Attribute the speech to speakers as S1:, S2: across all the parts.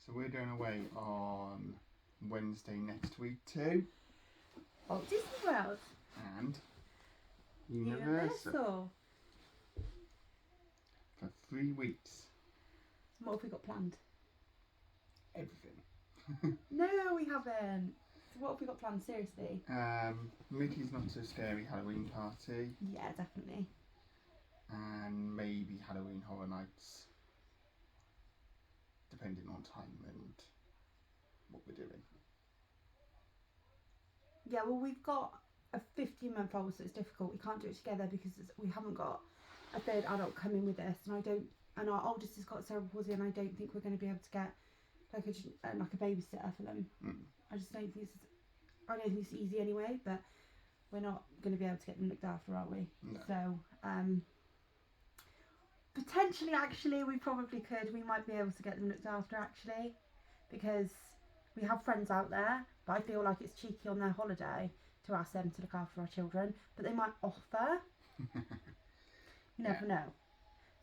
S1: So we're going away on Wednesday next week too.
S2: Walt Disney World.
S1: And Universal. For 3 weeks.
S2: What have we got planned?
S1: Everything.
S2: No, we haven't. So what have we got planned, seriously?
S1: Mickey's Not So Scary Halloween Party.
S2: Yeah, definitely.
S1: And maybe Halloween Horror Nights. Depending on time and what we're doing.
S2: Yeah, well, we've got a 15-month-old, so it's difficult. We can't do it together because we haven't got a third adult coming with us, and our oldest has got cerebral palsy, and I don't think we're going to be able to get like a babysitter for them. I just don't think it's easy anyway, but we're not going to be able to get them looked after, are we?
S1: No.
S2: So potentially, actually, we probably could. We might be able to get them looked after, actually, because we have friends out there, but I feel like it's cheeky on their holiday to ask them to look after our children, but they might offer. You never know.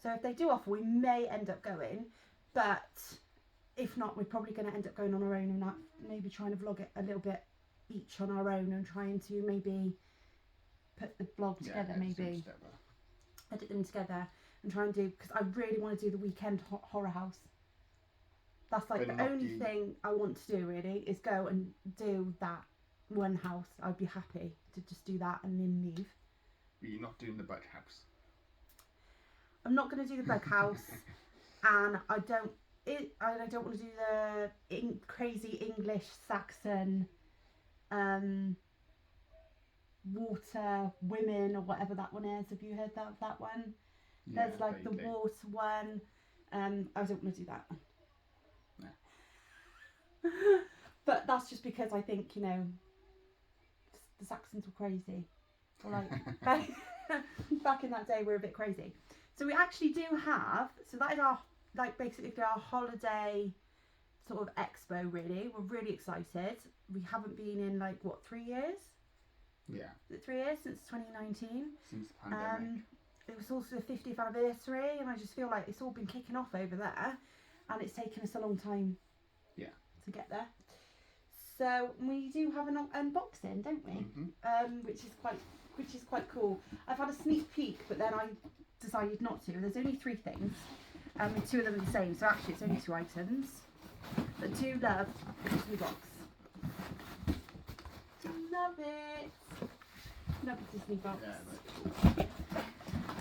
S2: So if they do offer, we may end up going, but if not, we're probably going to end up going on our own and maybe trying to vlog it a little bit each on our own and trying to maybe put the vlog together, edit them together and try and do, because I really want to do the weekend horror house. That's like the only thing I want to do really, is go and do that one house. I'd be happy to just do that and then leave.
S1: But you're not doing the bug house.
S2: I'm not going to do the bug house, and I don't want to do the crazy English Saxon water women or whatever that one is. Have you heard that one? Yeah, there's like the water one. I don't want to do that. No. But that's just because I think, you know, the Saxons were crazy. Or like back in that day, we were a bit crazy. So we actually do have, so that is our, like, basically our holiday sort of expo, really. We're really excited. We haven't been in, like, what, 3 years?
S1: Yeah.
S2: Is it 3 years since 2019?
S1: Since the pandemic.
S2: It was also the 50th anniversary, and I just feel like it's all been kicking off over there, and it's taken us a long time to get there. So we do have an unboxing, don't we? Mm-hmm. Which is quite cool. I've had a sneak peek, but then I decided not to. There's only 3 things, and 2 of them are the same, so actually it's only 2 items. But do love the Disney box. Love it. Love the Disney box. Yeah, cool.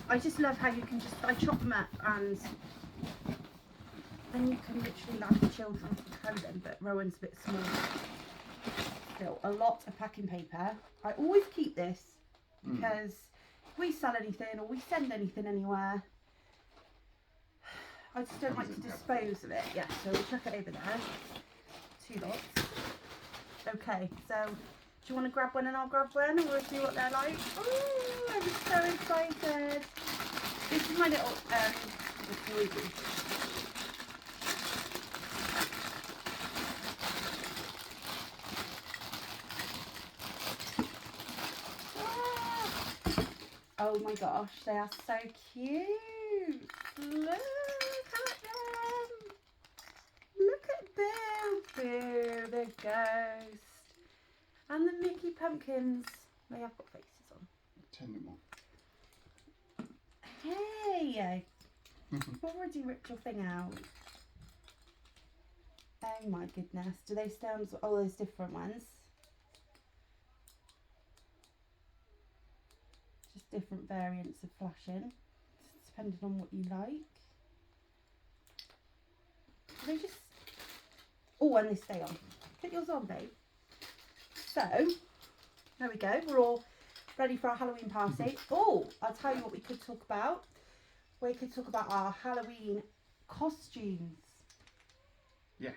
S2: I just love how you can I chop them up and then you can literally allow the children to carry them, but Rowan's a bit small. Still, a lot of packing paper. I always keep this because if we sell anything or we send anything anywhere, I just don't like to dispose of it. Yeah, so we'll chuck it over there. 2 lots. Okay, so do you want to grab one and I'll grab one, and we'll see what they're like? Oh, I'm so excited. This is my little smoothie. Oh my gosh, they are so cute. Look at them. Look at Boo. Boo, the ghost. And the Mickey pumpkins. They have got faces on.
S1: 10 more.
S2: Hey! You've already ripped your thing out. Oh my goodness. Do they stand? Oh, there's different ones. Just different variants of flashing, depending on what you like. They just... Oh, and they stay on. Put yours on, babe. So, there we go. We're all ready for our Halloween party. Oh, I'll tell you what we could talk about. We could talk about our Halloween costumes.
S1: Yeah.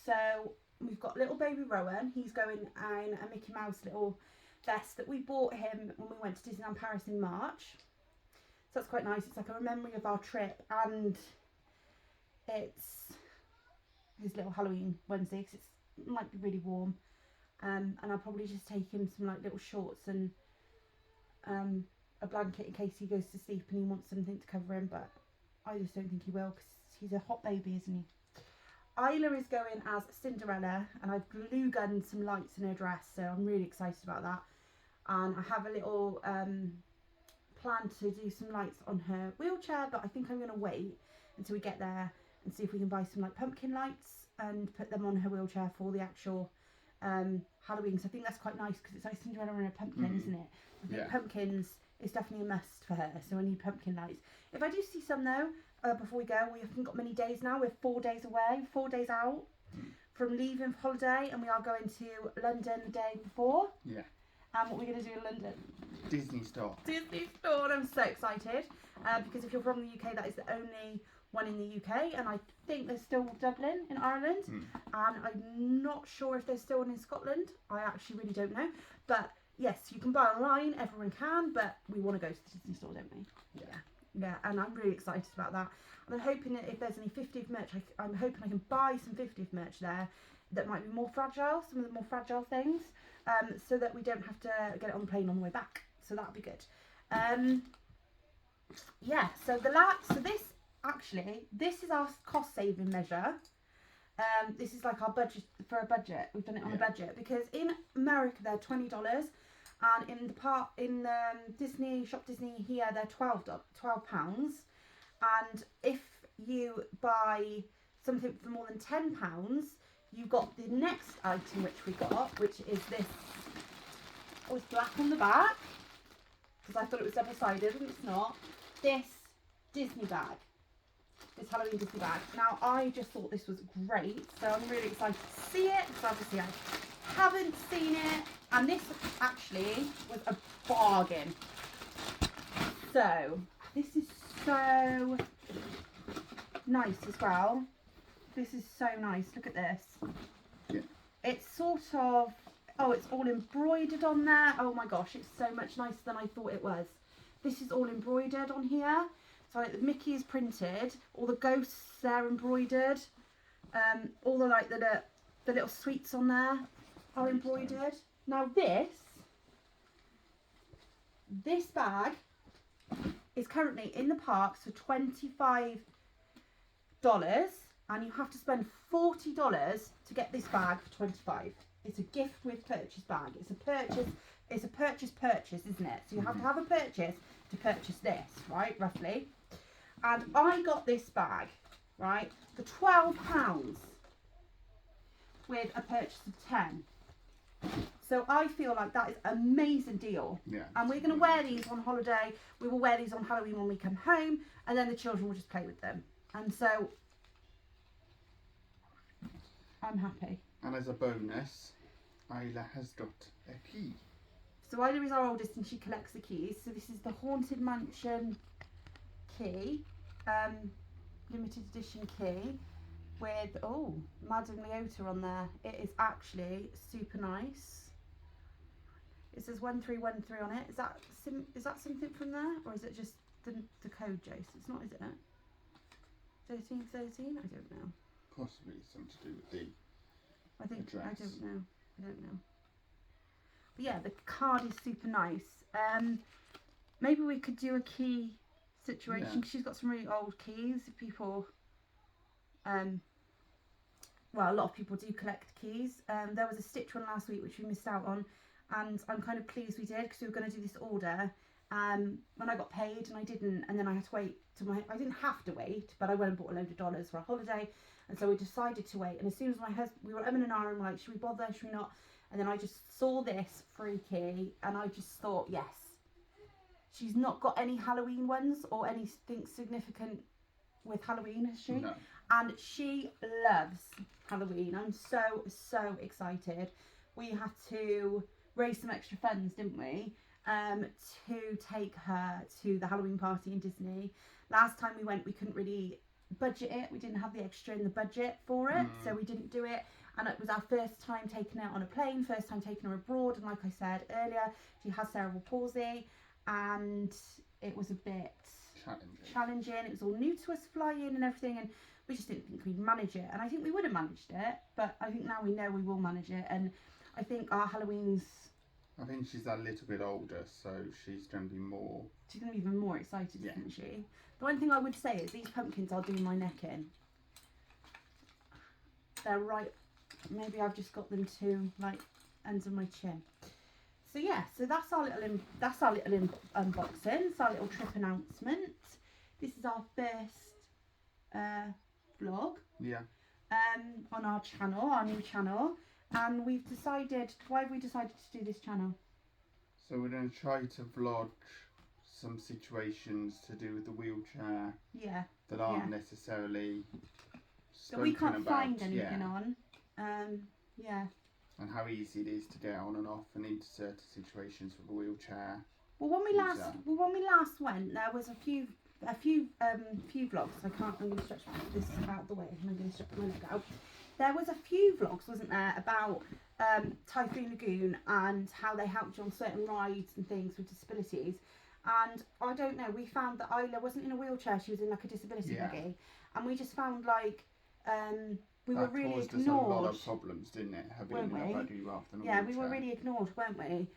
S2: So, we've got little baby Rowan. He's going in a Mickey Mouse little vest that we bought him when we went to Disneyland Paris in March. So that's quite nice. It's like a memory of our trip, and it's his little Halloween onesie because it might be really warm. And I'll probably just take him some like little shorts and a blanket in case he goes to sleep and he wants something to cover him, but I just don't think he will because he's a hot baby, isn't he? Isla is going as Cinderella, and I've glue gunned some lights in her dress, so I'm really excited about that. And I have a little plan to do some lights on her wheelchair, but I think I'm going to wait until we get there and see if we can buy some like pumpkin lights and put them on her wheelchair for the actual Halloween. So I think that's quite nice because it's like Cinderella and a pumpkin, isn't it? I think pumpkins is definitely a must for her, so I need pumpkin lights. If I do see some though, before we go, we haven't got many days now. We're 4 days away, 4 days out from leaving for holiday, and we are going to London the day before.
S1: Yeah.
S2: And what we're going to do in London?
S1: Disney store.
S2: Disney store, and I'm so excited because if you're from the UK, that is the only one in the UK, and I think there's still Dublin in Ireland, and I'm not sure if there's still one in Scotland. I actually really don't know, but yes, you can buy online, everyone can, but we want to go to the Disney store, don't we? Yeah, and I'm really excited about that. And I'm hoping that if there's any 50th merch, I'm hoping I can buy some 50th merch there that might be more fragile, some of the more fragile things, so that we don't have to get it on the plane on the way back. So that'd be good. Yeah, so this is our cost saving measure. This is like our budget for a budget. We've done it on a budget because in America they're $20, and in Disney Shop Disney here they're £12. And if you buy something for more than £10, you got the next item which we got, which is this. Oh, it's black on the back because I thought it was double-sided, and it's not. This Disney bag. This Halloween Disney bag. Now, I just thought this was great, so I'm really excited to see it, because obviously I haven't seen it, and this actually was a bargain. So, this is so nice as well. This is so nice. Look at this.
S1: Yeah.
S2: It's sort of, it's all embroidered on there. Oh my gosh, it's so much nicer than I thought it was. This is all embroidered on here. So like the Mickey is printed, all the ghosts they're embroidered, all the like the little sweets on there are embroidered. Now this bag is currently in the parks for $25, and you have to spend $40 to get this bag for $25. It's a gift with purchase bag. It's a purchase, isn't it? So you have to have a purchase to purchase this, right, roughly. And I got this bag, right, for £12 with a purchase of 10. So I feel like that is an amazing deal.
S1: Yeah.
S2: And we're going to wear these on holiday. We will wear these on Halloween when we come home, and then the children will just play with them. And so I'm happy.
S1: And as a bonus, Isla has got a key.
S2: So Isla is our oldest, and she collects the keys. So this is the Haunted Mansion key, limited edition key with Madame Leota on there. It is actually super nice. It says 1313 on it. Is that something from there, or is it just the code, Jace? It's not, is it? 1313? I don't know.
S1: Possibly something to do with the address.
S2: I don't know. But yeah, the card is super nice. Maybe we could do a key situation. Yeah. She's got some really old keys. People, a lot of people do collect keys. There was a Stitch one last week which we missed out on, and I'm kind of pleased we did because we were going to do this order. When I got paid and I didn't, and then I had to wait I didn't have to wait, but I went and bought a load of dollars for a holiday, and so we decided to wait. And as soon as my husband, we were umming and ahhing, like, should we bother, should we not? And then I just saw this free key, and I just thought, yes. She's not got any Halloween ones or anything significant with Halloween, has she?
S1: No.
S2: And she loves Halloween. I'm so excited. We had to raise some extra funds, didn't we? To take her to the Halloween party in Disney. Last time we went, we couldn't really budget it. We didn't have the extra in the budget for it, so we didn't do it. And it was our first time taking her on a plane, first time taking her abroad. And like I said earlier, she has cerebral palsy, and it was a bit challenging. It was all new to us flying and everything, and we just didn't think we'd manage it. And I think we would have managed it, but I think now we know we will manage it. And I think our Halloween's,
S1: I think she's a little bit older, so she's going to be more...
S2: She's going to be even more excited, isn't she? The one thing I would say is these pumpkins are doing my neck in. They're right. Maybe I've just got them to like ends of my chin. So yeah, so that's our little unboxing. It's our little trip announcement. This is our first vlog.
S1: Yeah.
S2: On our channel, our new channel, and we've decided. Why have we decided to do this channel?
S1: So we're going to try to vlog some situations to do with the wheelchair.
S2: Yeah.
S1: That aren't necessarily
S2: that we can't
S1: about,
S2: find anything on. Yeah.
S1: And how easy it is to get on and off and into certain situations with a wheelchair.
S2: Well, when we last went, there was a few vlogs. I'm going to stretch this out the way. I'm going to stretch my leg out. There was a few vlogs, wasn't there, about Typhoon Lagoon and how they helped you on certain rides and things with disabilities. And I don't know, we found that Isla wasn't in a wheelchair, she was in like a disability buggy. And we just found like we were really ignored. That caused us a lot of
S1: problems, didn't it? Having in a buggy rather than a
S2: wheelchair.
S1: we
S2: were really ignored, weren't we?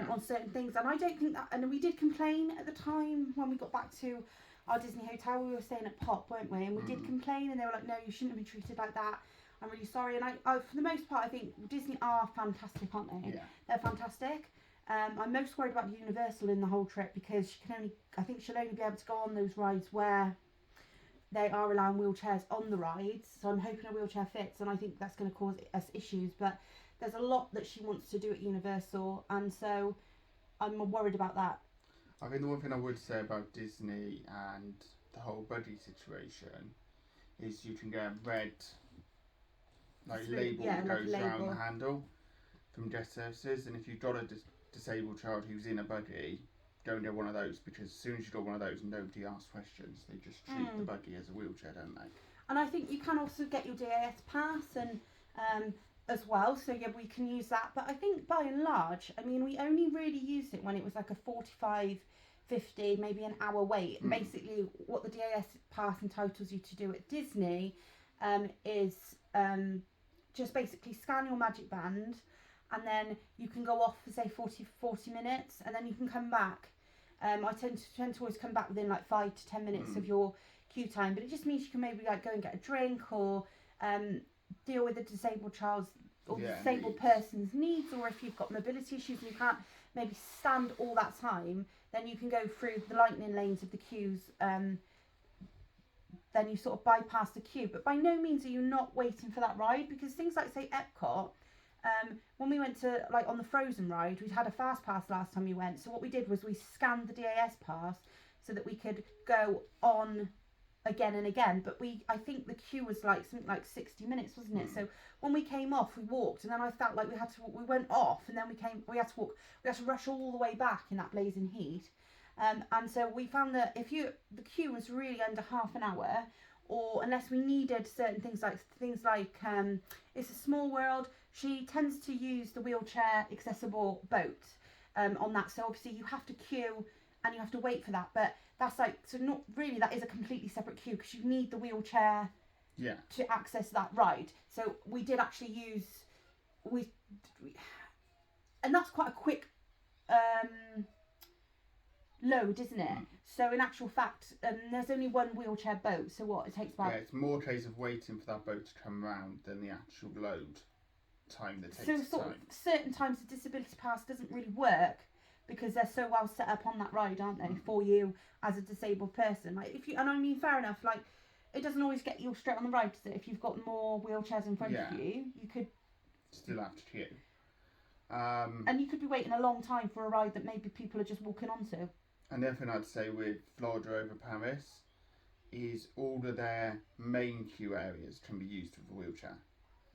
S2: On certain things. And I don't think that, and we did complain at the time when we got back to our Disney hotel. We were staying at Pop, weren't we? And we did complain, and they were like, no, you shouldn't have been treated like that. I'm really sorry. And I for the most part, I think Disney are fantastic, aren't they?
S1: Yeah.
S2: They're fantastic. I'm most worried about Universal in the whole trip because I think she'll only be able to go on those rides where they are allowing wheelchairs on the rides. So I'm hoping a wheelchair fits, and I think that's going to cause us issues. But there's a lot that she wants to do at Universal, and so I'm worried about that.
S1: I think the one thing I would say about Disney and the whole buddy situation is you can get a red label that goes around the handle from Jet Services, and if you've got a disabled child who's in a buggy, go and get one of those, because as soon as you've got one of those, nobody asks questions. They just treat the buggy as a wheelchair, don't they?
S2: And I think you can also get your DAS pass and as well, so yeah, we can use that. But I think by and large, I mean, we only really used it when it was like a 45, 50, maybe an hour wait. And basically what the DAS pass entitles you to do at Disney is just basically scan your magic band, and then you can go off for say 40 minutes, and then you can come back. I tend to always come back within like 5 to 10 minutes of your queue time, but it just means you can maybe like go and get a drink or deal with a disabled child's or disabled person's needs, or if you've got mobility issues and you can't maybe stand all that time, then you can go through the lightning lanes of the queues. Then you sort of bypass the queue, but by no means are you not waiting for that ride, because things like say Epcot, when we went to like on the Frozen ride, we'd had a fast pass last time we went, so what we did was we scanned the DAS pass so that we could go on again and again, but I think the queue was like something like 60 minutes, wasn't it? So when we came off, we walked, and then I felt like we went off, and then we had to rush all the way back in that blazing heat. And so we found that the queue was really under half an hour, or unless we needed certain things like It's a Small World, she tends to use the wheelchair accessible boat on that, so obviously you have to queue and you have to wait for that, but that's like, so not really, that is a completely separate queue because you need the wheelchair to access that ride. So we did actually use and that's quite a quick load, isn't it? So in actual fact, there's only one wheelchair boat, so what, it takes about...
S1: Yeah, it's more a case of waiting for that boat to come round than the actual load time that takes.
S2: So sort of certain times the disability pass doesn't really work because they're so well set up on that ride, aren't they, for you as a disabled person. Like and I mean, fair enough, like it doesn't always get you straight on the ride, does it? If you've got more wheelchairs in front of you, you could
S1: still have to queue.
S2: And you could be waiting a long time for a ride that maybe people are just walking onto.
S1: And the other thing I'd say with Florida over Paris is all of their main queue areas can be used with a wheelchair.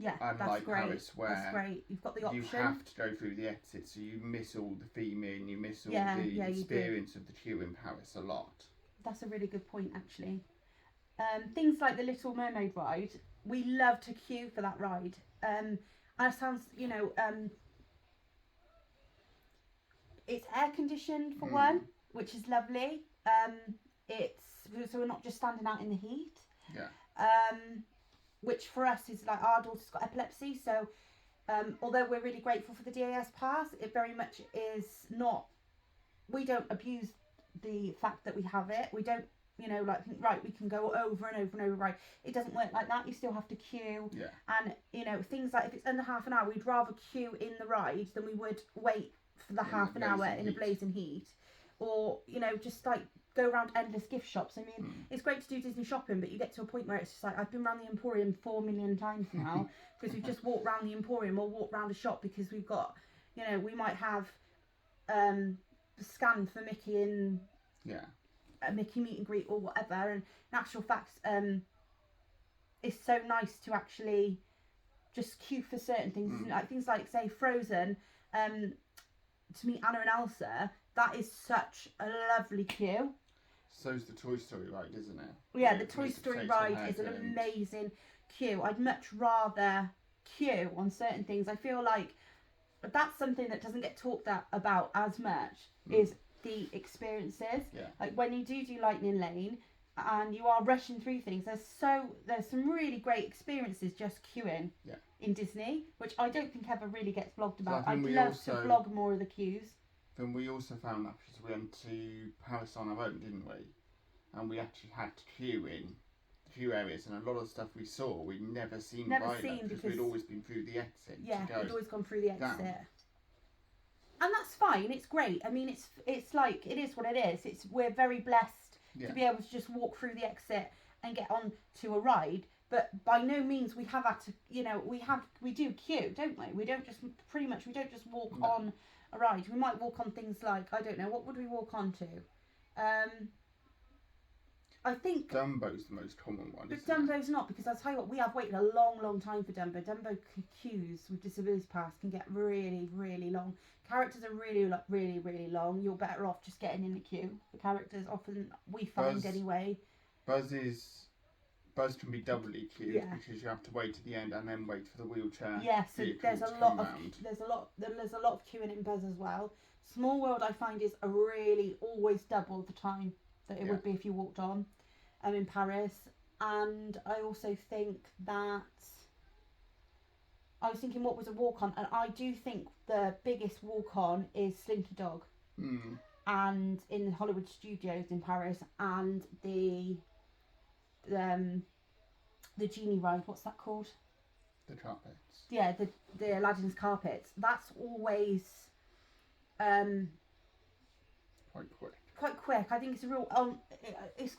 S2: Yeah,
S1: unlike
S2: that's great.
S1: Paris, where
S2: that's great. You've got the option.
S1: You have to go through the exit, so you miss all the theming, you miss all the experience of the queue in Paris a lot.
S2: That's a really good point, actually. Things like the Little Mermaid ride, we love to queue for that ride. And it sounds, it's air conditioned for one, which is lovely. So we're not just standing out in the heat.
S1: Yeah.
S2: Which for us is like, our daughter's got epilepsy, so although we're really grateful for the DAS pass, it very much is not, we don't abuse the fact that we have it. We don't you know, like think, right, we can go over and over and over, right. It doesn't work like that. You still have to queue.
S1: Yeah.
S2: And, you know, things like if it's under half an hour, we'd rather queue in the ride than we would wait for the half an hour in a blazing heat. Or, you know, just like go around endless gift shops. I mean, it's great to do Disney shopping, but you get to a point where it's just like, I've been around the Emporium 4 million times now because we've just walked around the Emporium or walked around a shop because we've got, you know, we might have scanned for Mickey and a Mickey meet and greet or whatever. And in actual fact, it's so nice to actually just queue for certain things. Like things like, say, Frozen, to meet Anna and Elsa. That is such a lovely queue.
S1: So's the Toy Story ride, isn't it?
S2: Yeah, the Toy Story ride is an amazing queue. I'd much rather queue on certain things. I feel like that's something that doesn't get talked about as much is the experiences.
S1: Yeah.
S2: Like when you do Lightning Lane and you are rushing through things, there's some really great experiences just queuing in Disney, which I don't think ever really gets vlogged about. I'd love to vlog more of the queues.
S1: Then we also found that because we went to Paris on our own, didn't we? And we actually had to queue in a few areas, and a lot of the stuff we saw we'd never seen because we'd always been through the exit.
S2: Yeah, we'd always gone through the exit. Down. And that's fine. It's great. I mean, it's like it is what it is. We're very blessed to be able to just walk through the exit and get on to a ride. But by no means we have had to. You know, we do queue, don't we? We don't just walk on a ride. We might walk on things like, I don't know, what would we walk on to? I think
S1: Dumbo's the most common one.
S2: But Dumbo's not, because I'll tell you what, we have waited a long time for Dumbo. Dumbo queues with Disability Pass can get really, really long. Characters are really, really long. You're better off just getting in the queue. The characters often, we find anyway.
S1: Buzz can be doubly queued because you have to wait to the end and then wait for the wheelchair.
S2: Yeah, so there's a lot of queuing in Buzz as well. Small World, I find, is always double the time that it would be if you walked on in Paris. And I also think that I was thinking what was a walk on, and I do think the biggest walk on is Slinky Dog, and in the Hollywood Studios in Paris, and the genie ride. What's that called?
S1: The carpets.
S2: Yeah, the Aladdin's carpets. That's always quite quick. I think it's a real it's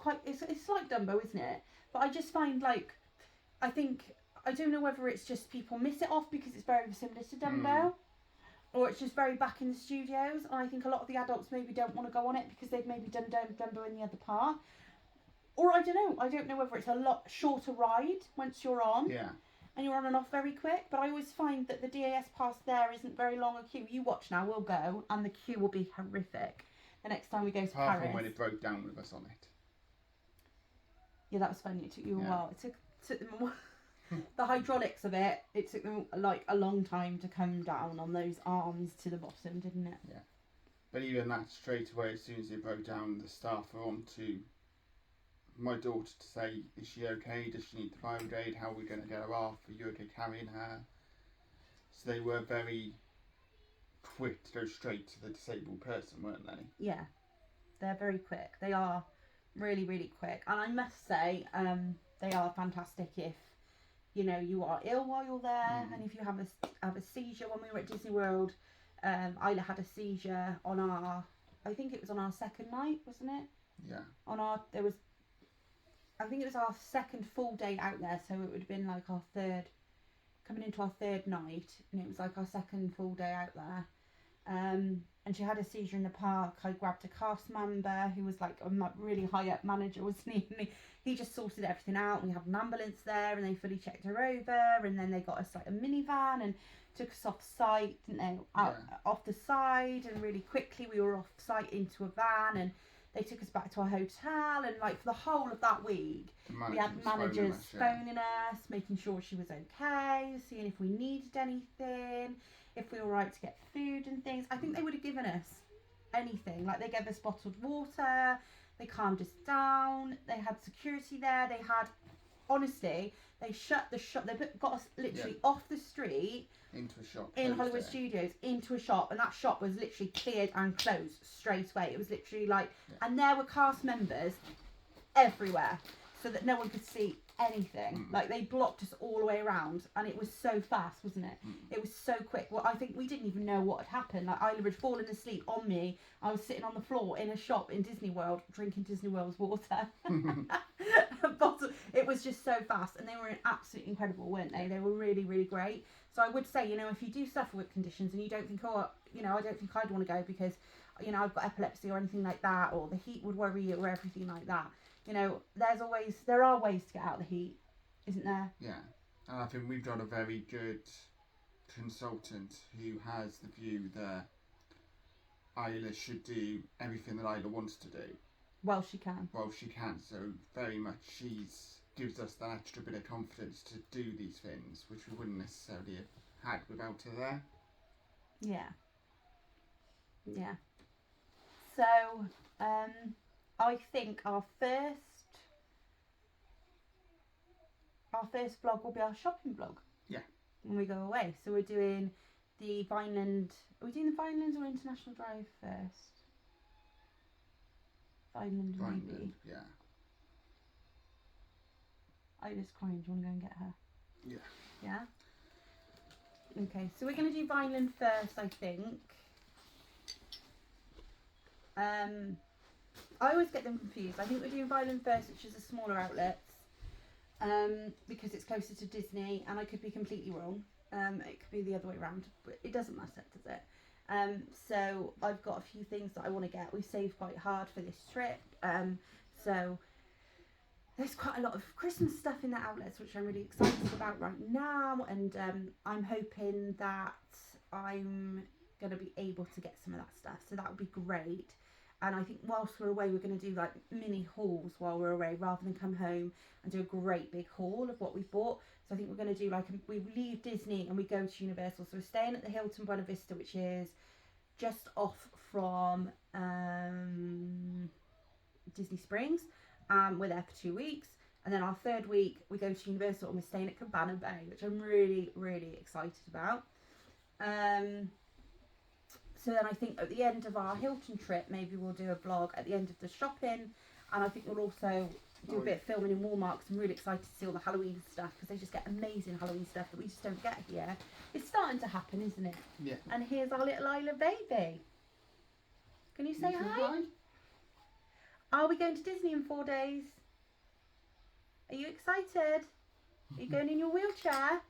S2: like Dumbo, isn't it? But I just find I don't know whether it's just people miss it off because it's very similar to Dumbo, or it's just very back in the studios. And I think a lot of the adults maybe don't want to go on it because they've maybe done Dumbo in the other part. Or I don't know. I don't know whether it's a lot shorter ride once you're on.
S1: Yeah.
S2: And you're on and off very quick. But I always find that the DAS pass there isn't very long a queue. You watch now, we'll go, and the queue will be horrific the next time we go to Paris.
S1: Apart from when it broke down with us on it.
S2: Yeah, that was funny. It took you a while. It took them a while. The hydraulics of it took them like a long time to come down on those arms to the bottom, didn't it?
S1: Yeah. But even that, straight away, as soon as it broke down, the staff were on to my daughter to say, is she okay? Does she need the fire brigade? How are we going to get her off? Are you okay carrying her? So they were very quick to go straight to the disabled person, weren't they?
S2: Yeah, they're very quick. They are really, really quick. And I must say, they are fantastic if, you know, you are ill while you're there, and if you have a seizure. When we were at Disney World, Isla had a seizure on I think it was on our second night, wasn't it?
S1: Yeah.
S2: I think it was our second full day out there, so it would have been like coming into our third night, and it was like our second full day out there. And she had a seizure in the park. I grabbed a cast member who was like a really high up manager, wasn't he? And he just sorted everything out. We had an ambulance there, and they fully checked her over, and then they got us like a minivan and took us off site, didn't they? Off the side, and really quickly we were off site into a van, and they took us back to our hotel. And like for the whole of that week, we had managers phoning us, making sure she was okay, seeing if we needed anything, if we were right to get food and things. I think they would have given us anything. Like they gave us bottled water, they calmed us down, they had security there, they had, honestly, they shut the shop, they got us literally off the street
S1: into a shop
S2: in Hollywood Studios, into a shop, and that shop was literally cleared and closed straight away. It was literally like, and there were cast members everywhere so that no one could see anything. Like, they blocked us all the way around, and it was so fast, wasn't it? It was so quick. Well, I think we didn't even know what had happened. Like, Isla had fallen asleep on me. I was sitting on the floor in a shop in Disney World drinking Disney World's water. It was just so fast, and they were absolutely incredible, weren't they? They were really, really great. So I would say, you know, if you do suffer with conditions and you don't think, oh, you know, I don't think I'd want to go because, you know, I've got epilepsy or anything like that, or the heat would worry you or everything like that. You know, there are ways to get out of the heat, isn't there?
S1: Yeah, and I think we've got a very good consultant who has the view that Isla should do everything that Isla wants to do.
S2: Well, she can.
S1: Well, she can, so very much gives us that extra bit of confidence to do these things, which we wouldn't necessarily have had without her there.
S2: Yeah. Yeah. So, I think our first vlog will be our shopping vlog.
S1: Yeah.
S2: When we go away. So we're doing the Vineland. Are we doing the Vineland or International Drive first? Vineland, maybe.
S1: Yeah.
S2: Isla's crying. Do you want to go and get her?
S1: Yeah.
S2: Yeah? Okay, so we're going to do Vineland first, I think. I always get them confused. I think we're doing Vineland first, which is the smaller outlets, because it's closer to Disney, and I could be completely wrong. It could be the other way around, but it doesn't matter, does it? So I've got a few things that I want to get. We saved quite hard for this trip, so there's quite a lot of Christmas stuff in the outlets, which I'm really excited about right now, and I'm hoping that I'm going to be able to get some of that stuff, so that would be great. And I think whilst we're away, we're going to do like mini hauls while we're away, rather than come home and do a great big haul of what we've bought. So I think we're going to do like, we leave Disney and we go to Universal. So we're staying at the Hilton Buena Vista, which is just off from Disney Springs. We're there for 2 weeks. And then our third week, we go to Universal and we're staying at Cabana Bay, which I'm really, really excited about. So then I think at the end of our Hilton trip, maybe we'll do a vlog at the end of the shopping. And I think we'll also do a bit of filming in Walmart, because I'm really excited to see all the Halloween stuff, because they just get amazing Halloween stuff that we just don't get here. It's starting to happen, isn't it?
S1: Yeah.
S2: And here's our little Isla baby. Can you say hi? Are we going to Disney in 4 days? Are you excited? Are you going in your wheelchair?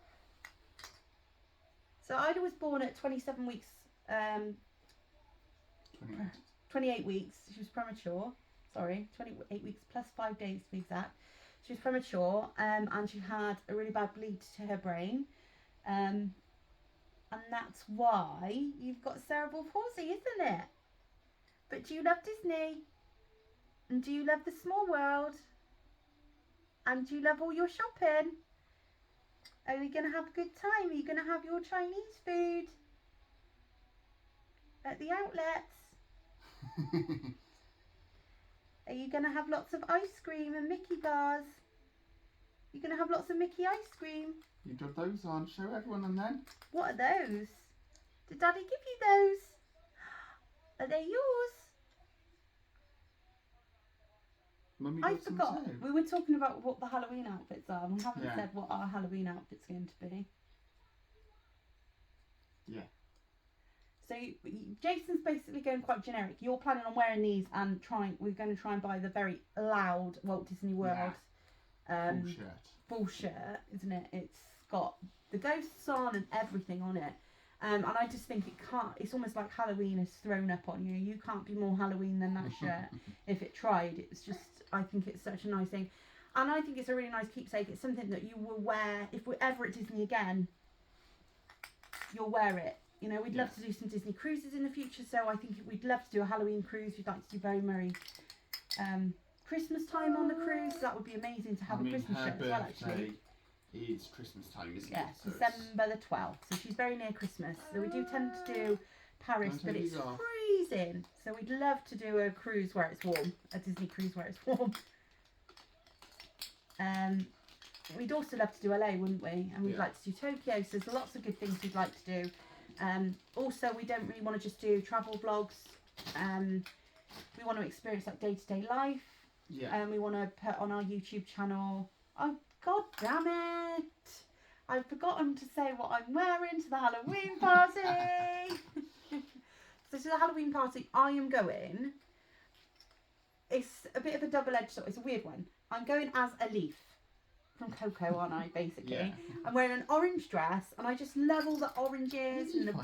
S2: So Ida was born at 27 weeks. 28 weeks. She was premature. Sorry, 28 weeks plus 5 days to be exact. She was premature, and she had a really bad bleed to her brain, and that's why you've got cerebral palsy, isn't it? But do you love Disney? And do you love the small world? And do you love all your shopping? Are you going to have a good time? Are you going to have your Chinese food at the outlets? Are you going to have lots of ice cream and Mickey bars? You're going to have lots of Mickey ice cream?
S1: You got those on. Show everyone them then.
S2: What are those? Did Daddy give you those? Are they yours?
S1: Mummy
S2: I
S1: got some
S2: forgot.
S1: too.
S2: We were talking about what the Halloween outfits are, and we haven't
S1: Yeah.
S2: said what our Halloween outfit's going to be.
S1: Yeah.
S2: So Jason's basically going quite generic. You're planning on wearing these and we're going to try and buy the very loud Walt Disney World full shirt, isn't it? It's got the ghosts on and everything on it. And I just think it's almost like Halloween is thrown up on you. You can't be more Halloween than that shirt. If it tried, it's just, I think it's such a nice thing. And I think it's a really nice keepsake. It's something that you will wear, if we're ever at Disney again, you'll wear it. You know, we'd love to do some Disney cruises in the future, so I think we'd love to do a Halloween cruise. We'd like to do very merry Christmas time on the cruise. That would be amazing to have a Christmas shirt as well, actually.
S1: Is Christmas time, isn't it?
S2: Yeah, so December the 12th. So she's very near Christmas. So we do tend to do Paris, but it's freezing. So we'd love to do a cruise where it's warm, a Disney cruise where it's warm. We'd also love to do LA, wouldn't we? And we'd like to do Tokyo. So there's lots of good things we'd like to do. Also, we don't really want to just do travel vlogs. We want to experience like day-to-day life.
S1: Yeah.
S2: And we want to put on our YouTube channel. Oh, god damn it! I've forgotten to say what I'm wearing to the Halloween party. So to the Halloween party I am going. It's a bit of a double-edged sword. It's a weird one. I'm going as a leaf from Coco, aren't I, basically?
S1: Yeah.
S2: I'm wearing an orange dress, and I just love all the oranges and the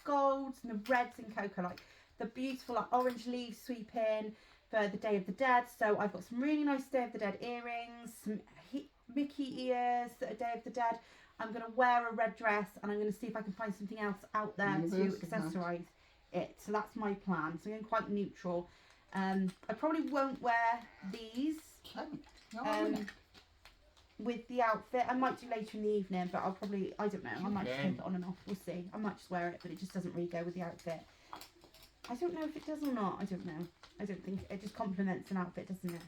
S2: golds and the reds in Coco, like the beautiful like, orange leaves sweeping for the Day of the Dead. So I've got some really nice Day of the Dead earrings, some Mickey ears that are Day of the Dead. I'm going to wear a red dress, and I'm going to see if I can find something else out there to accessorise it. So that's my plan. So I'm going quite neutral. I probably won't wear these with the outfit. I might do later in the evening, but I'll probably, I don't know, I might just take it on and off. We'll see. I might just wear it, but it just doesn't really go with the outfit. I don't know if it does or not. I don't know. I don't think it just complements an outfit, doesn't it?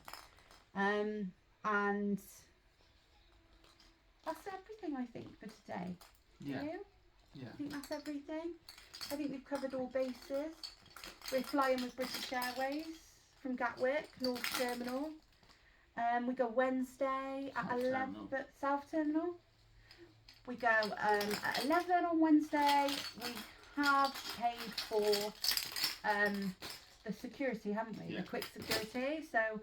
S2: And that's everything, I think, for today.
S1: Yeah.
S2: You?
S1: Yeah.
S2: I think that's everything. I think we've covered all bases. We're flying with British Airways from Gatwick, North Terminal. We go Wednesday at 11. South Terminal. We go at 11 on Wednesday. We have paid for the security, haven't we?
S1: Yeah.
S2: The quick security. So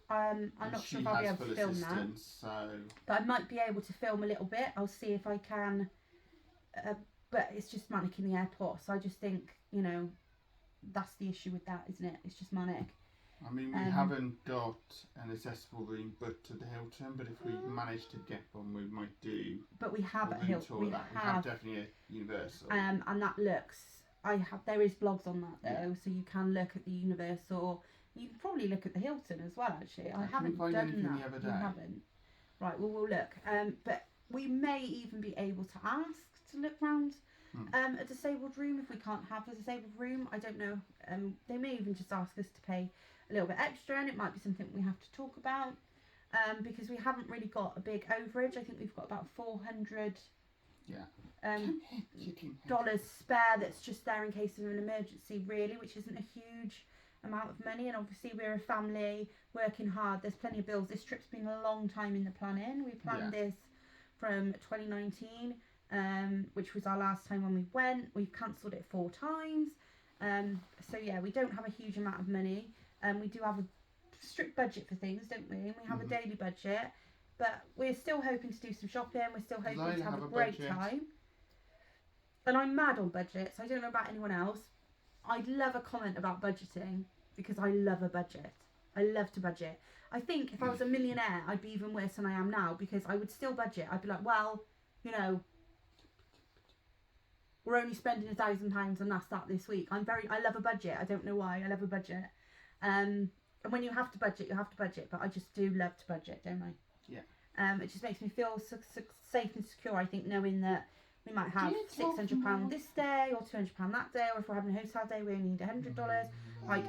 S2: I'm not sure if I'll be able to film that.
S1: So...
S2: But I might be able to film a little bit. I'll see if I can. But it's just manic in the airport. So I just think, you know, that's the issue with that, isn't it? It's just manic.
S1: I mean, we haven't got an accessible room but to the Hilton, but if we manage to get one, we might do.
S2: But we have at Hilton. We
S1: have definitely a Universal.
S2: And that looks. There is blogs on that though, so you can look at the Universal. You can probably look at the Hilton as well. Actually, I haven't done that.
S1: The other day.
S2: You haven't. Right. Well, we'll look. But we may even be able to ask to look round. A disabled room if we can't have a disabled room. I don't know. They may even just ask us to pay a little bit extra, and it might be something we have to talk about because we haven't really got a big overage. I think we've got about $400 dollars spare that's just there in case of an emergency, really, which isn't a huge amount of money. And obviously we're a family working hard. There's plenty of bills. This trip's been a long time in the planning. We planned this from 2019. Which was our last time when we went. We've cancelled it 4 times. So yeah, we don't have a huge amount of money. We do have a strict budget for things, don't we? And we have a daily budget. But we're still hoping to do some shopping. We're still hoping to have a great time. And I'm mad on budgets. I don't know about anyone else. I'd love a comment about budgeting because I love a budget. I love to budget. I think if I was a millionaire, I'd be even worse than I am now because I would still budget. I'd be like, well, you know, we're only spending £1,000 and that's that this week. I love a budget. I don't know why. I love a budget. And when you have to budget, you have to budget. But I just do love to budget, don't I?
S1: Yeah.
S2: It just makes me feel safe and secure. I think knowing that we might have £600 this day or £200 that day, or if we're having a hotel day, we only need $100. Like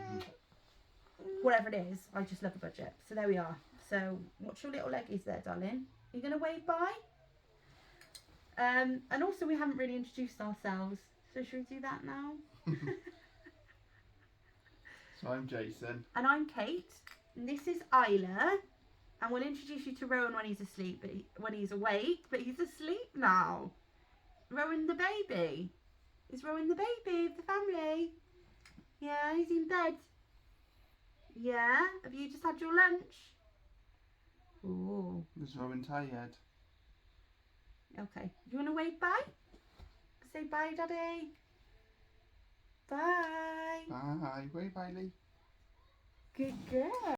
S2: whatever it is, I just love a budget. So there we are. So what's your little leggies there, darling? Are you gonna wave bye? And also we haven't really introduced ourselves, so should we do that now?
S1: So I'm Jason.
S2: And I'm Kate. And this is Isla. And we'll introduce you to Rowan when he's asleep, when he's awake, but he's asleep now. Rowan the baby. Is Rowan the baby of the family? Yeah, he's in bed. Yeah? Have you just had your lunch? Ooh.
S1: Is Rowan tired?
S2: Okay. Do you want to wave bye? Say bye, Daddy. Bye.
S1: Bye. Wave, Bailey.
S2: Good girl.